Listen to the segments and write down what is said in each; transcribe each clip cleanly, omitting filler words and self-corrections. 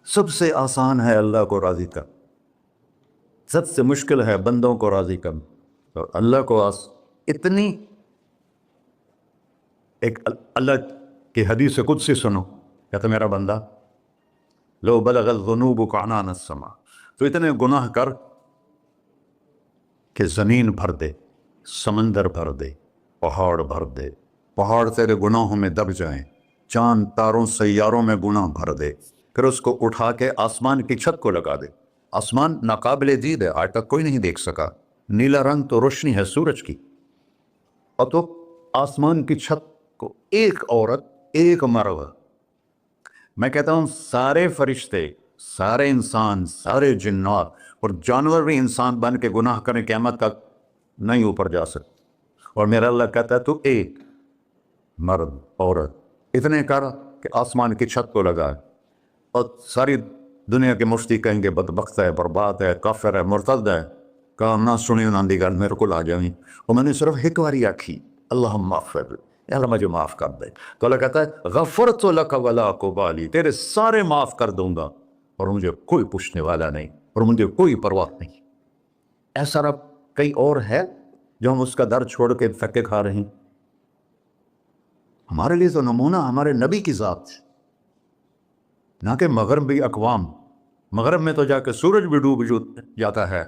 سب سے آسان ہے اللہ کو راضی کر، سب سے مشکل ہے بندوں کو راضی کرنا. اور اللہ کو اتنی ایک اللہ کی حدیث قدسی سنو، کہتا میرا بندہ لو بلغ الذنوب عنان السماء، تو اتنے گناہ کر کہ زمین بھر دے، سمندر بھر دے، پہاڑ بھر دے، پہاڑ تیرے گناہوں میں دب جائیں، چاند تاروں سیاروں میں گناہ بھر دے، پھر اس کو اٹھا کے آسمان کی چھت کو لگا دے. آسمان ناقابل دید ہے، آج تک کوئی نہیں دیکھ سکا، نیلا رنگ تو روشنی ہے سورج کی، اور تو آسمان کی چھت کو ایک عورت، ایک مرد، میں کہتا ہوں سارے فرشتے، سارے انسان، سارے جنات اور جانور بھی انسان بن کے گناہ کریں قیامت تک نہیں اوپر جا سکتے. اور میرا اللہ کہتا ہے تو ایک مرد عورت اتنے کر کہ آسمان کی چھت کو لگا، اور ساری دنیا کے مفتی کہیں گے بدبخت ہے، برباد ہے، کافر ہے، مرتد ہے، کہا نہ سنی انہوں دی گل میرے کو آ جائیں. اور میں نے صرف ایک باری آکھی اللہم اغفر، یا اللہ مجھے معاف کر دے. تو اللہ کہتا ہے غفرت لک ولا ابالی، تیرے سارے معاف کر دوں گا اور مجھے کوئی پوچھنے والا نہیں اور مجھے کوئی پرواہ نہیں. ایسا رب کئی اور ہے جو ہم اس کا در چھوڑ کے پھکے کھا رہے ہیں. ہمارے لیے تو نمونہ ہمارے نبی کی ذات، نہ کہ مغربی اقوام. مغرب میں تو جا کے سورج بھی ڈوب جاتا ہے،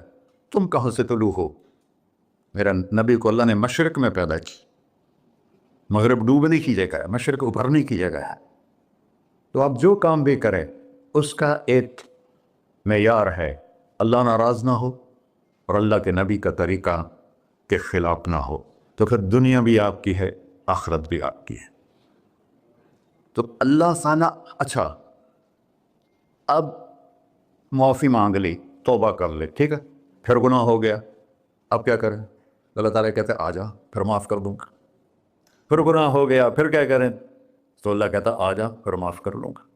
تم کہاں سے طلوع ہو؟ میرا نبی کو اللہ نے مشرق میں پیدا کی، مغرب ڈوبنے کی جگہ ہے، مشرق ابھرنے کی جگہ ہے. تو آپ جو کام بھی کریں اس کا ایک معیار ہے، اللہ ناراض نہ ہو اور اللہ کے نبی کا طریقہ کے خلاف نہ ہو، تو پھر دنیا بھی آپ کی ہے، آخرت بھی آپ کی ہے. تو اللہ سانا اچھا، اب معافی مانگ لی، توبہ کر لے، ٹھیک ہے، پھر گناہ ہو گیا، اب کیا کریں؟ اللہ تعالیٰ کہتے ہیں آ جا پھر معاف کر دوں گا. پھر گناہ ہو گیا، پھر کیا کریں؟ تو اللہ کہتا آ جا پھر معاف کر لوں گا.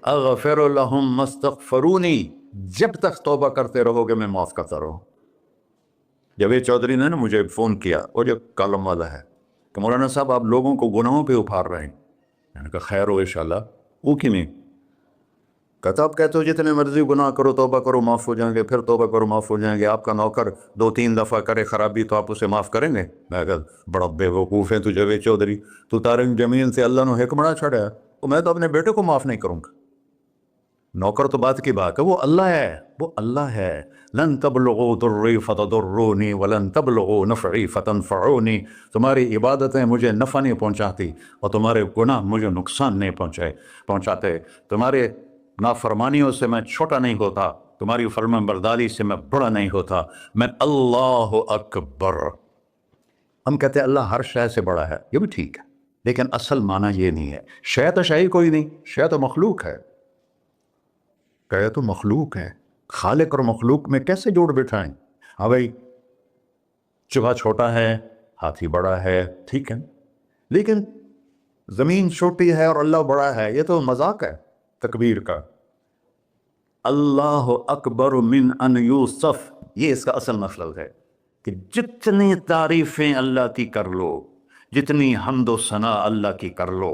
اغفر لہم مستغفرونی، جب تک توبہ کرتے رہو گے میں معاف کرتا رہوں. جاوید چودھری نے نا مجھے فون کیا، اور جو کالم والا ہے، کہ مولانا صاحب آپ لوگوں کو گناہوں پہ ابھار رہے ہیں. میں نے کہا خیر ہو انشاءاللہ. وہ کی نہیں کہتا، آپ کہتے ہو جتنے مرضی گناہ کرو توبہ کرو معاف ہو جائیں گے، پھر توبہ کرو معاف ہو جائیں گے. آپ کا نوکر 2-3 دفعہ کرے خرابی تو آپ اسے معاف کریں گے؟ میں کہا بڑا بے وقوف ہے تو جاوید چودھری، تو تارے زمین سے اللہ نے حکمراں چھڑا ہے، تو میں تو اپنے بیٹے کو معاف نہیں کروں گا. نوکر تو بات کی بات ہے، وہ اللہ ہے، وہ اللہ ہے. لن تبلغوا ضری فتضرونی ولن تبلغوا نفعی فتنفعونی، تمہاری عبادتیں مجھے نفع نہیں پہنچاتی اور تمہارے گناہ مجھے نقصان نہیں پہنچاتے. تمہارے نافرمانیوں سے میں چھوٹا نہیں ہوتا، تمہاری فرمان برداری سے میں بڑا نہیں ہوتا. میں اللہ اکبر. ہم کہتے ہیں اللہ ہر شے سے بڑا ہے، یہ بھی ٹھیک ہے، لیکن اصل معنی یہ نہیں ہے. شے تو شے کوئی نہیں، شے تو مخلوق ہے، کہ تو مخلوق ہے. خالق اور مخلوق میں کیسے جوڑ بٹھائیں؟ ہاں بھائی، چوہا چھوٹا ہے، ہاتھی بڑا ہے، ٹھیک ہے، لیکن زمین چھوٹی ہے اور اللہ بڑا ہے، یہ تو مذاق ہے تکبیر کا. اللہ اکبر من ان یوصف، یہ اس کا اصل مطلب ہے کہ جتنی تعریفیں اللہ کی کر لو، جتنی حمد و ثنا اللہ کی کر لو،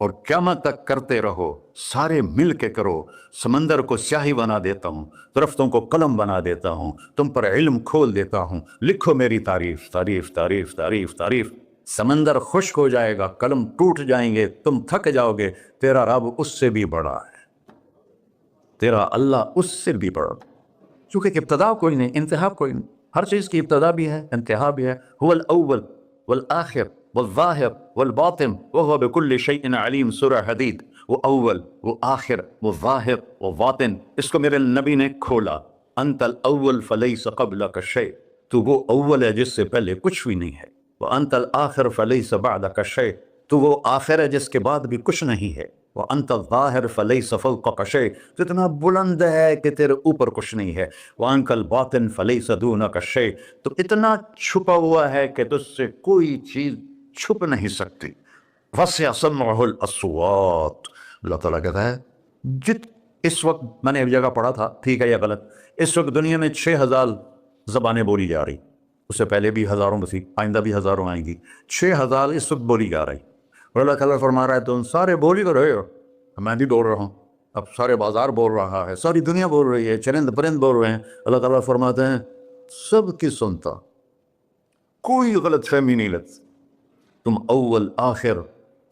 اور قیامت تک کرتے رہو، سارے مل کے کرو. سمندر کو سیاہی بنا دیتا ہوں، درختوں کو قلم بنا دیتا ہوں، تم پر علم کھول دیتا ہوں، لکھو میری تعریف تعریف تعریف تعریف تعریف. سمندر خشک ہو جائے گا، قلم ٹوٹ جائیں گے، تم تھک جاؤ گے، تیرا رب اس سے بھی بڑا ہے، تیرا اللہ اس سے بھی بڑا. چونکہ ابتدا کوئی نہیں، انتہا کوئی نہیں. ہر چیز کی ابتدا بھی ہے، انتہا بھی ہے. هو الاول والآخر والظاہر والباطن وهو بكل شيء علیم، سورہ حدید. وہ اول، وہ آخر، وہ ظاہر، وہ باطن. اس کو میرے نبی نے کھولا. انت الاول فلیس قبلک شیء، تو وہ اول ہے جس سے پہلے کچھ بھی نہیں ہے. وانت الآخر فلیس بعدک شیء، تو وہ آخر ہے جس کے بعد بھی کچھ نہیں ہے. وانت الظاہر فلیس فوقک شیء، تو اتنا بلند ہے کہ تیرے اوپر کچھ نہیں ہے. وانت الباطن فلیس دونک شیء، تو اتنا چھپا ہوا ہے کہ تجھ سے کوئی چیز چھپ نہیں سکتی. وسع سمعہ الاصوات، اللہ تعالیٰ کہتا ہے اس وقت میں نے ایک جگہ پڑھا تھا، ٹھیک ہے یا غلط، اس وقت دنیا میں 6000 زبانیں بولی جا رہی، اس سے پہلے بھی ہزاروں بسی، آئندہ بھی ہزاروں آئیں گی. 6000 اس وقت بولی جا رہی. اور اللہ تعالیٰ فرما رہا ہے تم سارے بول ہی تو رہے ہو، میں بھی بول رہا ہوں. اب سارے بازار بول رہا ہے، ساری دنیا بول رہی ہے، چرند پرند بول رہے ہیں، اللہ تعالیٰ فرماتے ہیں سب کی سنتا، کوئی غلط فہمی نہیں لگتی. تم اول آخر،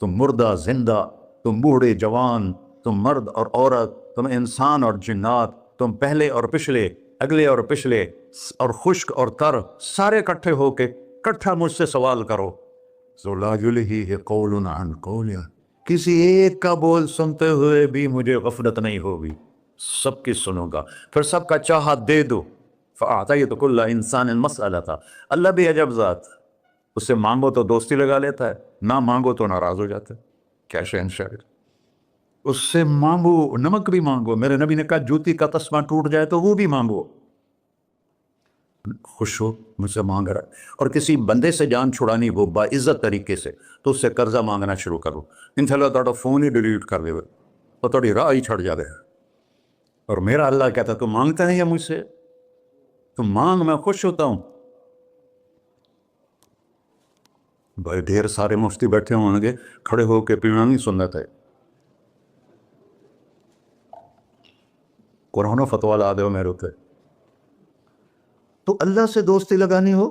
تم مردہ زندہ، تم بوڑھے جوان، تم مرد اور عورت، تم انسان اور جنات، تم پہلے اور پچھلے، اگلے اور پچھلے، اور خشک اور تر، سارے اکٹھے ہو کے کٹھا مجھ سے سوال کرو. ذو لا یلہیہ قول عن قول، کسی ایک کا بول سنتے ہوئے بھی مجھے غفلت نہیں ہوگی، سب کی سنوں گا، پھر سب کا چاہا دے دو. فأعطیت کل انسان مسئلہ، اللہ بھی عجب ذات، اس سے مانگو تو دوستی لگا لیتا ہے، نہ مانگو تو ناراض ہو جاتا ہے. کیا شہنشاہ ہے. اس سے مانگو، نمک بھی مانگو، میرے نبی نے کہا جوتی کا تسمہ ٹوٹ جائے تو وہ بھی مانگو. خوش ہو مجھ سے مانگ رہا ہے. اور کسی بندے سے جان چھڑانی ہو باعزت طریقے سے تو اس سے قرضہ مانگنا شروع کرو، انشاءاللہ تھوڑا فون ہی ڈیلیٹ کر دے تو تھوڑی راہ ہی چھڑ جائے. اور میرا اللہ کہتا ہے تو مانگتا نہیں ہے مجھ سے، تو مانگ، میں خوش ہوتا ہوں. بھائی ڈھیر سارے مفتی بیٹھے ہوں گے، کھڑے ہو کے پینا نہیں سنت ہے، قرآن و فتویٰ لا دے ہو میرے اوپر. تو اللہ سے دوستی لگانی ہو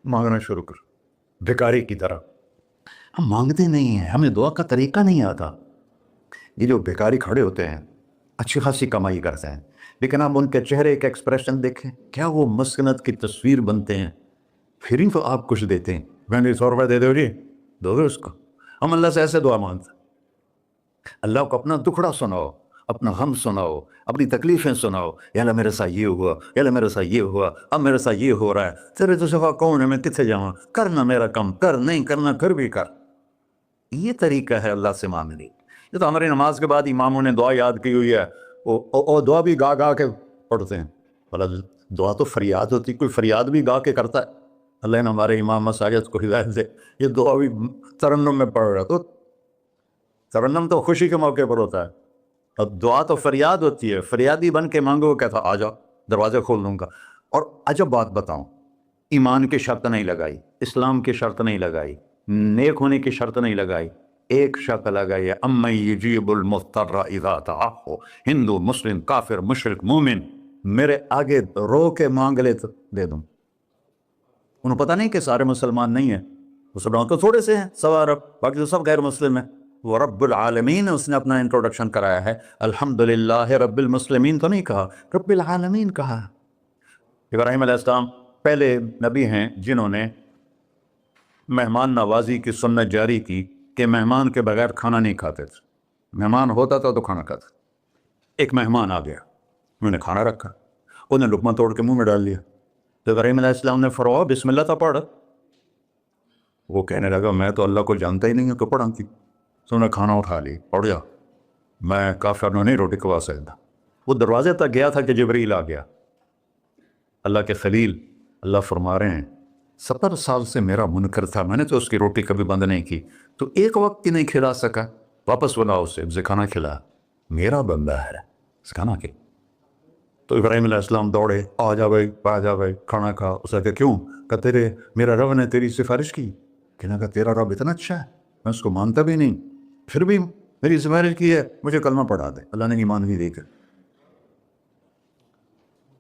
مانگنا شروع کر، بھکاری کی طرح. ہم مانگتے نہیں ہیں، ہمیں دعا کا طریقہ نہیں آتا. یہ جو بھکاری کھڑے ہوتے ہیں اچھی خاصی کمائی کرتے ہیں، لیکن آپ ان کے چہرے کا ایکسپریشن دیکھیں، کیا وہ مسکنت کی تصویر بنتے ہیں. پھر ہی تو آپ کچھ دیتے ہیں. میں نے 100 روپے دے دو جی، دو گے اس کو. ہم اللہ سے ایسے دعا مانگتے ہیں، اللہ کو اپنا دکھڑا سناؤ، اپنا غم سناؤ، اپنی تکلیفیں سناؤ. یا اللہ میرے ساتھ یہ ہوا، یا اللہ میرے ساتھ یہ ہوا، اب میرے ساتھ یہ ہو رہا ہے، تیرے تو صفا کون ہے، میں کتنے جاؤں، کرنا میرا کم، کر نہیں کرنا پھر بھی کر. یہ طریقہ ہے اللہ سے مانگنے. یہ تو ہماری نماز کے بعد اماموں نے دعا یاد کی ہوئی ہے، وہ دعا بھی گا گا کے پڑھتے ہیں. بھلا دعا تو فریاد ہوتی، کوئی فریاد بھی گا کے کرتا ہے. اللہ نے ہمارے امام مساجد کو ہدایت دے، یہ دعا بھی ترنم میں پڑھ رہا. تو ترنم تو خوشی کے موقع پر ہوتا ہے، اب دعا تو فریاد ہوتی ہے. فریادی بن کے مانگو، کہتا آ جاؤ دروازے کھول دوں گا. اور عجب بات بتاؤں، ایمان کی شرط نہیں لگائی، اسلام کی شرط نہیں لگائی، نیک ہونے کی شرط نہیں لگائی، ایک شرط لگائی ہے، امن یجیب المضطر اذا دعاہ. ہندو، مسلم، کافر، مشرک، مومن میرے آگے رو کے مانگ لے تو دے دوں. انہوں پتہ نہیں کہ سارے مسلمان نہیں ہیں، مسلمان تو تھوڑے سے ہیں، 1.25 ارب، باقی تو سب غیر مسلم ہیں. وہ رب العالمین اس نے اپنا انٹروڈکشن کرایا ہے، الحمدللہ رب المسلمین تو نہیں کہا، رب العالمین کہا. ابراہیم علیہ السلام پہلے نبی ہیں جنہوں نے مہمان نوازی کی سنت جاری کی کہ مہمان کے بغیر کھانا نہیں کھاتے تھے. مہمان ہوتا تھا تو کھانا کھاتے. ایک مہمان آ گیا، انہوں نے کھانا رکھا، انہوں نے لقمہ توڑ کے منہ میں ڈال لیا. تو ابراہیم علیہ السلام نے فرمایا بسم اللہ تو پڑھ. وہ کہنے لگا میں تو اللہ کو جانتا ہی نہیں ہوں کہ پڑھا کی. تو انہوں نے کھانا اٹھا لی، پڑھ جا، میں کافر نہیں روٹی کھوا سکتا. وہ دروازے تک گیا تھا کہ جبریل آ گیا، اللہ کے خلیل. اللہ فرما رہے ہیں 70 سال سے میرا منکر تھا، میں نے تو اس کی روٹی کبھی بند نہیں کی، تو ایک وقت کی نہیں کھلا سکا، واپس بلاؤ اسے کھانا کھلا، میرا بندہ ہے کھانا کے. تو ابراہیم علیہ السلام دوڑے، آ جا بھائی، آ جا بھائی، کھانا کھا. اس نے کہا کیوں؟ کہ تیرے میرا رب نے تیری سفارش کی. کہنا کہ تیرا رب اتنا اچھا ہے، میں اس کو مانتا بھی نہیں، پھر بھی میری سفارش کی ہے، مجھے کلمہ پڑھا دے. اللہ نے ایمان بھی دے کر.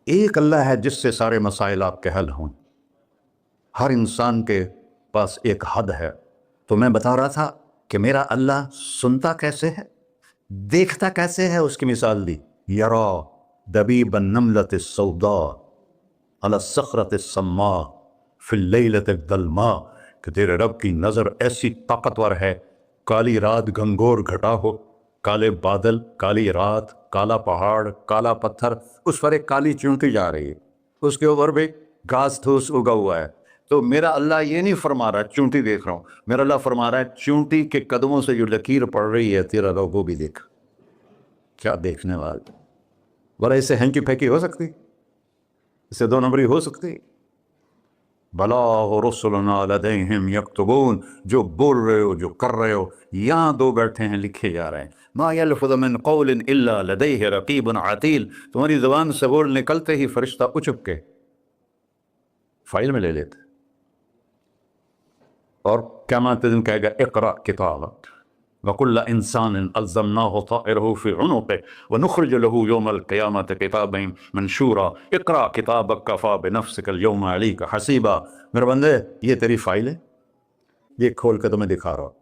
ایک اللہ ہے جس سے سارے مسائل آپ کے حل ہوں. ہر انسان کے پاس ایک حد ہے. تو میں بتا رہا تھا کہ میرا اللہ سنتا کیسے ہے، دیکھتا کیسے ہے، اس کی مثال دی. یرا دبیب النملۃ السوداء علی الصخرۃ الصماء فی اللیلۃ الظلماء، کہ تیرے رب کی نظر ایسی طاقتور ہے، کالی رات گھنگور گھٹا ہو، کالے بادل، کالی رات، کالا پہاڑ، کالا پتھر، اس پر ایک کالی چونٹی جا رہی ہے، اس کے اوپر بھی گھاس پھوس اگا ہوا ہے. تو میرا اللہ یہ نہیں فرما رہا چونٹی دیکھ رہا ہوں، میرا اللہ فرما رہا ہے چونٹی کے قدموں سے جو لکیر پڑ رہی ہے تیرا رب وہ بھی دیکھ. کیا دیکھنے والا، بڑا اس سے ہینکی پھینکی ہو سکتی، اس سے 2 نمبری ہو سکتی. بلا رسلنا لدیہم یکتبون، جو بول رہے ہو، جو کر رہے ہو، یہاں 2 بیٹھے ہیں، لکھے جا رہے ہیں. ما یلفظ من قول الا لدیہ رقیب عتید، تمہاری زبان سے بول نکلتے ہی فرشتہ اچک کے فائل میں لے لیتے. اور قیامت کے دن کہے گا اقرا کتابک، وَكُلَّ إِنسَانٍ أَلْزَمْنَاهُ طَائِرَهُ فِي عُنُقِهِ وَنُخْرِجُ لَهُ يَوْمَ الْقِيَامَةِ كِتَابًا مَنشُورًا اقرأ كِتَابَكَ كَفَى بِنَفْسِكَ الْيَوْمَ عَلَيْكَ حَسِيبًا۔ میرے بندے یہ تیری فائل ہے، یہ کھول کے تمہیں دکھا رہا ہوں،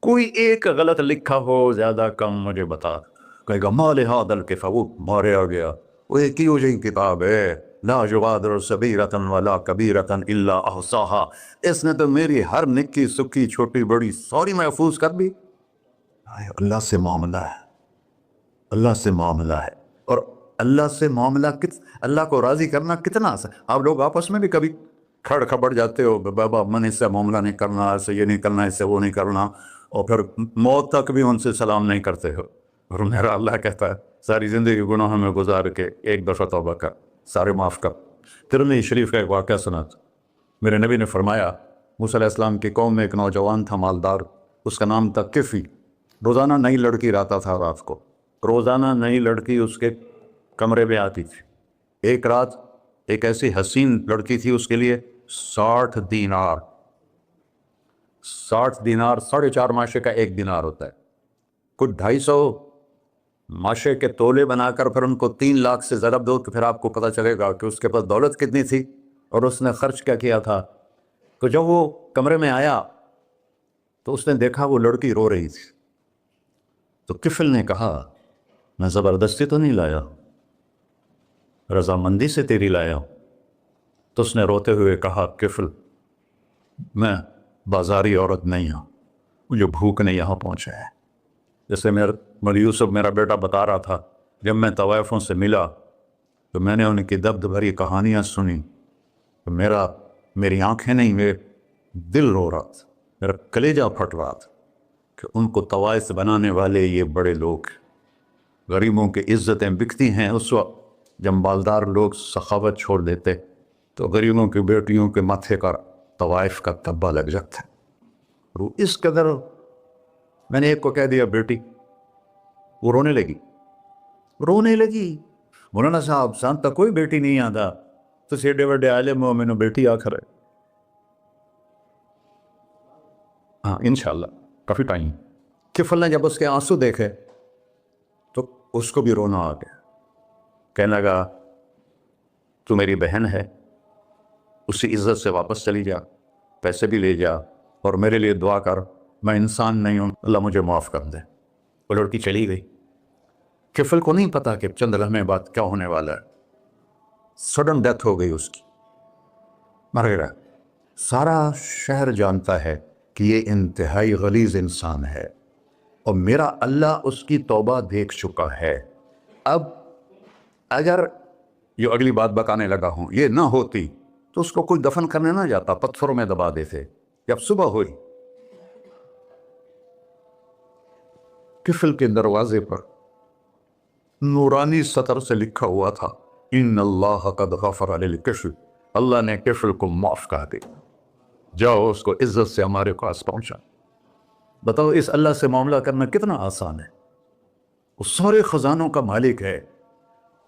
کوئی ایک غلط لکھا ہو زیادہ کم مجھے بتا۔ کہے گا مال ھذا الکتاب، وہ مارے آ گیا، وہ ایک ہی ہو جائے کتاب ہے، لا یغادر صغیرۃ ولا کبیرۃ الا احصاها، اس نے تو میری ہر نکی سکی چھوٹی بڑی ساری محفوظ کر دی۔ اللہ سے معاملہ ہے، اللہ سے معاملہ ہے، اور اللہ سے معاملہ اللہ کو راضی کرنا کتنا آسان۔ آپ لوگ آپس میں بھی کبھی کھڑ کھبڑ جاتے ہو، بابا من اس سے معاملہ نہیں کرنا، ایسے یہ نہیں کرنا، اس سے وہ نہیں کرنا، اور پھر موت تک بھی ان سے سلام نہیں کرتے ہو، اور میرا اللہ کہتا ہے ساری زندگی گناہوں میں گزار کے ایک دفعہ توبہ کر، سارے معاف کر۔ ترمذی شریف کا ایک واقعہ سنا، میرے نبی نے فرمایا موسیٰ علیہ السلام کی قوم میں ایک نوجوان تھا مالدار، اس کا نام تھا کفی، روزانہ نئی لڑکی لاتا تھا رات کو، روزانہ نئی لڑکی اس کے کمرے میں آتی تھی۔ ایک رات ایک ایسی حسین لڑکی تھی، اس کے لیے 60 دینار، 60 دینار 4.5 ماشے کا ایک دینار ہوتا ہے، کچھ 250 ماشے کے تولے بنا کر پھر ان کو 3 لاکھ سے ضرب دو تو پھر آپ کو پتہ چلے گا کہ اس کے پاس دولت کتنی تھی اور اس نے خرچ کیا کیا تھا۔ تو جب وہ کمرے میں آیا تو اس نے دیکھا وہ لڑکی رو رہی تھی، تو کفل نے کہا میں زبردستی تو نہیں لایا، رضامندی سے تیری لایا ہوں۔ تو اس نے روتے ہوئے کہا کفل میں بازاری عورت نہیں ہوں، مجھے بھوک نے یہاں پہنچا ہے۔ جیسے مولی یوسف میرا بیٹا بتا رہا تھا، جب میں طوائفوں سے ملا تو میں نے ان کی درد بھری کہانیاں سنی تو میری آنکھیں نہیں، میرے دل رو رہا تھا، میرا کلیجہ پھٹ رہا تھا کہ ان کو طوائف بنانے والے یہ بڑے لوگ، غریبوں کی عزتیں بکتی ہیں۔ اس وقت جب مالدار لوگ سخاوت چھوڑ دیتے تو غریبوں کی بیٹیوں کے ماتھے کا طوائف کا تبا لگ جاتا ہے۔ اس قدر میں نے ایک کو کہہ دیا بیٹی، وہ رونے لگی، مولانا صاحب سان تک کوئی بیٹی نہیں آتا تو ایڈے وڈے عالم ہو، میں نے بیٹی آخر ہے۔ ہاں انشاءاللہ کافی ٹائم۔ کفل نے جب اس کے آنسو دیکھے تو اس کو بھی رونا آ گیا، کہنے لگا تو میری بہن ہے، اسی عزت سے واپس چلی جا، پیسے بھی لے جا اور میرے لیے دعا کر، میں انسان نہیں ہوں، اللہ مجھے معاف کر دے۔ وہ لڑکی چلی گئی۔ کفل کو نہیں پتا کہ چند لمحے بعد کیا ہونے والا ہے، سڈن ڈیتھ ہو گئی اس کی، مر گیا۔ سارا شہر جانتا ہے کہ یہ انتہائی غلیظ انسان ہے اور میرا اللہ اس کی توبہ دیکھ چکا ہے۔ اب اگر یہ اگلی بات بتانے لگا ہوں یہ نہ ہوتی تو اس کو کوئی دفن کرنے نہ جاتا، پتھروں میں دبا دیتے۔ جب صبح ہوئی کفل کے دروازے پر نورانی سطر سے لکھا ہوا تھا ان اللہ قد غفر للکفل، اللہ نے کفل کو معاف کر دیا، جاؤ اس کو عزت سے ہمارے پاس پہنچا۔ بتاؤ اس اللہ سے معاملہ کرنا کتنا آسان ہے، وہ سارے خزانوں کا مالک ہے،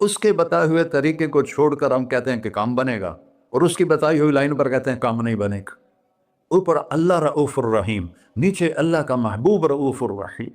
اس کے بتائے ہوئے طریقے کو چھوڑ کر ہم کہتے ہیں کہ کام بنے گا، اور اس کی بتائی ہوئی لائن پر کہتے ہیں کام نہیں بنے گا۔ اوپر اللہ رؤوف الرحیم، نیچے اللہ کا محبوب رؤوف الرحیم۔